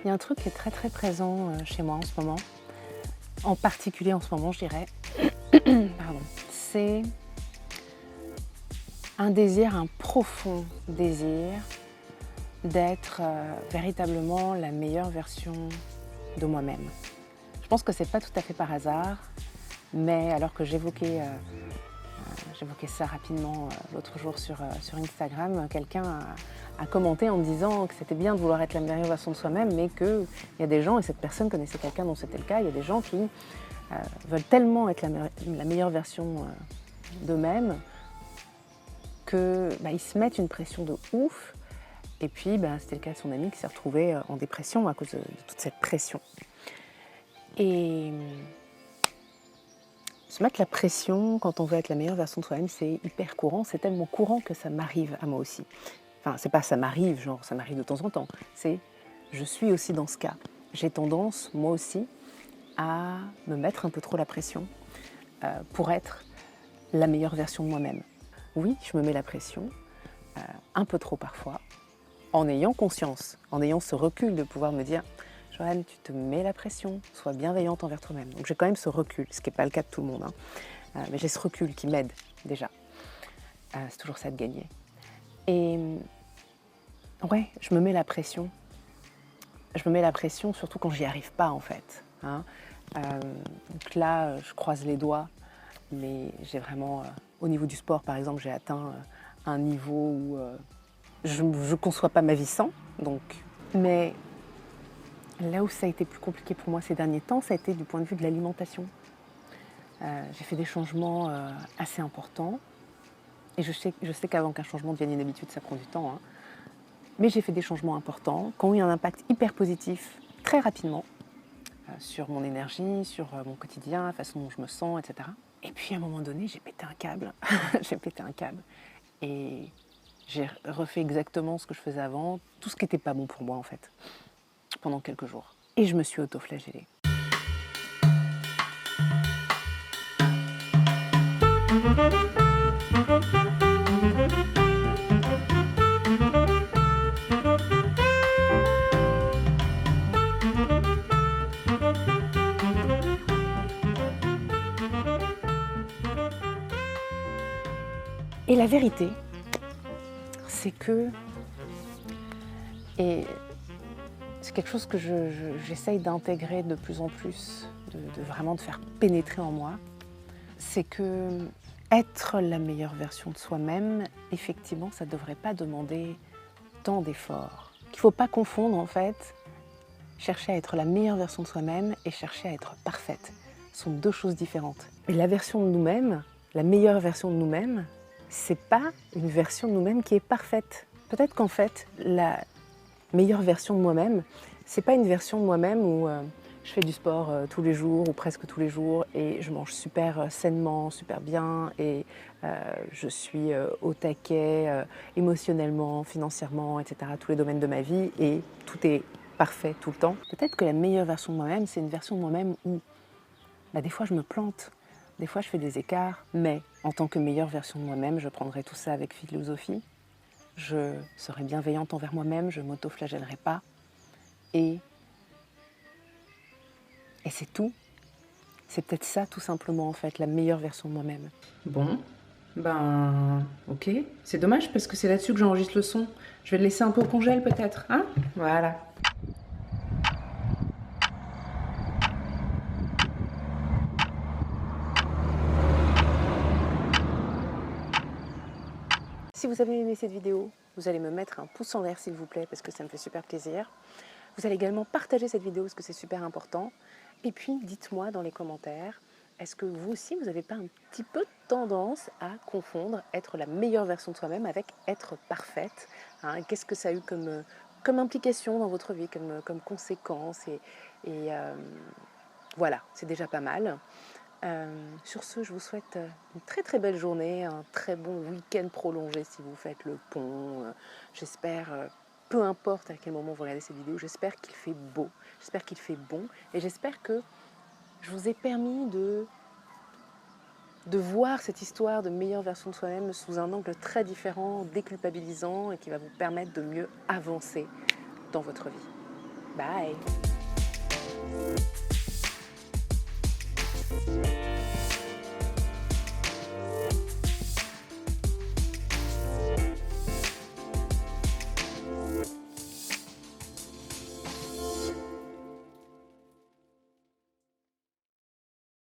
Il y a un truc qui est très très présent chez moi en ce moment, en particulier en ce moment, je dirais. Pardon. C'est un désir, un profond désir d'être véritablement la meilleure version de moi-même. Je pense que c'est pas tout à fait par hasard, mais alors que j'évoquais ça rapidement l'autre jour sur Instagram, quelqu'un a commenté en me disant que c'était bien de vouloir être la meilleure version de soi-même, mais qu'il y a des gens, et cette personne connaissait quelqu'un dont c'était le cas, il y a des gens qui veulent tellement être la meilleure version d'eux-mêmes qu'ils se mettent une pression de ouf. Et puis, c'était le cas de son ami qui s'est retrouvé en dépression à cause de toute cette pression. Et se mettre la pression quand on veut être la meilleure version de soi-même, c'est hyper courant. C'est tellement courant que ça m'arrive à moi aussi. Enfin, c'est pas ça m'arrive, genre ça m'arrive de temps en temps. C'est je suis aussi dans ce cas. J'ai tendance, moi aussi, à me mettre un peu trop la pression pour être la meilleure version de moi-même. Oui, je me mets la pression, un peu trop parfois, en ayant conscience, en ayant ce recul de pouvoir me dire « Joanne, tu te mets la pression, sois bienveillante envers toi-même ». Donc j'ai quand même ce recul, ce qui n'est pas le cas de tout le monde, mais j'ai ce recul qui m'aide déjà. C'est toujours ça de gagner. Et ouais, je me mets la pression. Je me mets la pression surtout quand j'y arrive pas en fait. Donc là, je croise les doigts, mais j'ai vraiment, au niveau du sport par exemple, j'ai atteint un niveau où je ne conçois pas ma vie sans. Donc. Mais là où ça a été plus compliqué pour moi ces derniers temps, ça a été du point de vue de l'alimentation. J'ai fait des changements assez importants. Et je sais qu'avant qu'un changement devienne une habitude, ça prend du temps. Mais j'ai fait des changements importants qui ont eu un impact hyper positif très rapidement sur mon énergie, sur mon quotidien, la façon dont je me sens, etc. Et puis à un moment donné, j'ai pété un câble. J'ai pété un câble. Et j'ai refait exactement ce que je faisais avant, tout ce qui n'était pas bon pour moi en fait, pendant quelques jours. Et je me suis auto-flagellée. Et la vérité, c'est que, et c'est quelque chose que j'essaye d'intégrer de plus en plus, de vraiment de faire pénétrer en moi, c'est que être la meilleure version de soi-même, effectivement, ça ne devrait pas demander tant d'efforts. Qu'il ne faut pas confondre en fait, chercher à être la meilleure version de soi-même et chercher à être parfaite. Ce sont deux choses différentes. Et la version de nous-mêmes, la meilleure version de nous-mêmes, c'est pas une version de nous-mêmes qui est parfaite. Peut-être qu'en fait, la meilleure version de moi-même, c'est pas une version de moi-même où je fais du sport tous les jours ou presque tous les jours et je mange super sainement, super bien et je suis au taquet émotionnellement, financièrement, etc. Tous les domaines de ma vie et tout est parfait tout le temps. Peut-être que la meilleure version de moi-même, c'est une version de moi-même où des fois je me plante, des fois je fais des écarts, mais en tant que meilleure version de moi-même, je prendrai tout ça avec philosophie. Je serai bienveillante envers moi-même, je ne m'auto-flagellerai pas. Et c'est tout. C'est peut-être ça, tout simplement, en fait, la meilleure version de moi-même. Bon, ok. C'est dommage parce que c'est là-dessus que j'enregistre le son. Je vais le laisser un peu au congèle peut-être, hein? Voilà. Si vous avez aimé cette vidéo, vous allez me mettre un pouce en l'air, s'il vous plaît, parce que ça me fait super plaisir. Vous allez également partager cette vidéo, parce que c'est super important. Et puis, dites-moi dans les commentaires, est-ce que vous aussi, vous n'avez pas un petit peu tendance à confondre être la meilleure version de soi-même avec être parfaite, Qu'est-ce que ça a eu comme implication dans votre vie, comme conséquence et voilà, c'est déjà pas mal. Sur ce, je vous souhaite une très très belle journée, un très bon week-end prolongé si vous faites le pont. J'espère, peu importe à quel moment vous regardez cette vidéo, j'espère qu'il fait beau, j'espère qu'il fait bon et j'espère que je vous ai permis de voir cette histoire de meilleure version de soi-même sous un angle très différent, déculpabilisant et qui va vous permettre de mieux avancer dans votre vie. Bye.